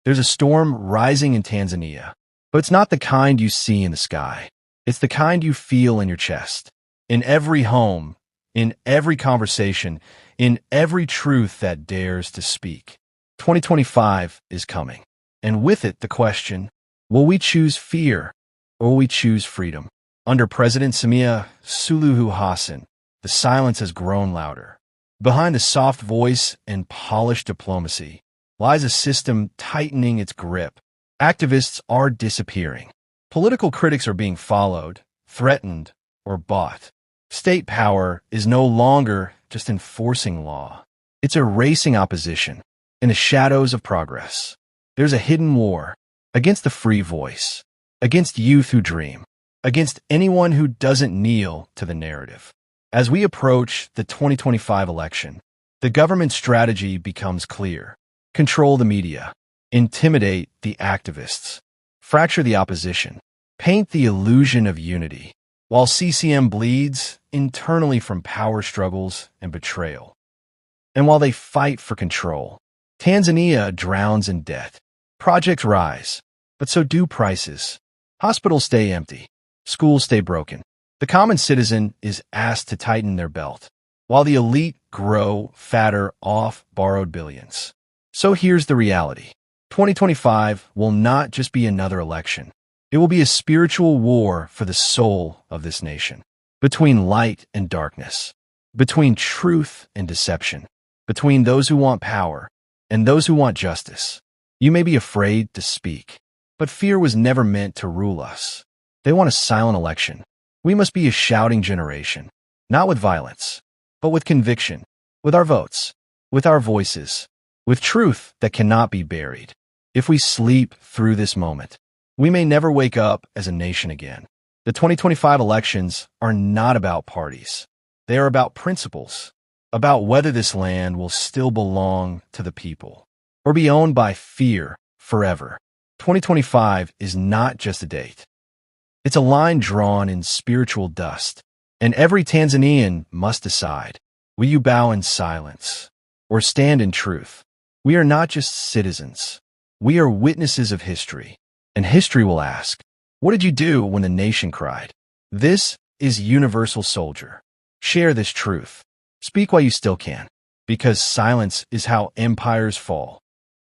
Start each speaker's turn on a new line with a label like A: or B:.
A: There's a storm rising in Tanzania, but it's not the kind you see in the sky. It's the kind you feel in your chest, in every home, in every conversation, in every truth that dares to speak. 2025 is coming, and with it the question, will we choose fear or will we choose freedom? Under President Samia Suluhu Hassan, the silence has grown louder. Behind the soft voice and polished diplomacy lies a system tightening its grip. Activists are disappearing. Political critics are being followed, threatened, or bought. State power is no longer just enforcing law. It's erasing opposition. In the shadows of progress, there's a hidden war against the free voice, against youth who dream, against anyone who doesn't kneel to the narrative. As we approach the 2025 election, the government strategy becomes clear. Control the media, intimidate the activists, fracture the opposition, paint the illusion of unity, while CCM bleeds internally from power struggles and betrayal. And while they fight for control, Tanzania drowns in debt. Projects rise, but so do prices. Hospitals stay empty. Schools stay broken. The common citizen is asked to tighten their belt, while the elite grow fatter off borrowed billions. So here's the reality. 2025 will not just be another election. It will be a spiritual war for the soul of this nation. Between light and darkness. Between truth and deception. Between those who want power and those who want justice. You may be afraid to speak, but fear was never meant to rule us. They want a silent election. We must be a shouting generation, not with violence, but with conviction, with our votes, with our voices, with truth that cannot be buried. If we sleep through this moment, we may never wake up as a nation again. The 2025 elections are not about parties. They are about principles, about whether this land will still belong to the people or be owned by fear forever. 2025 is not just a date. It's a line drawn in spiritual dust, and every Tanzanian must decide, will you bow in silence or stand in truth? We are not just citizens. We are witnesses of history, and history will ask, what did you do when the nation cried? This is Universal Soldier. Share this truth. Speak while you still can, because silence is how empires fall.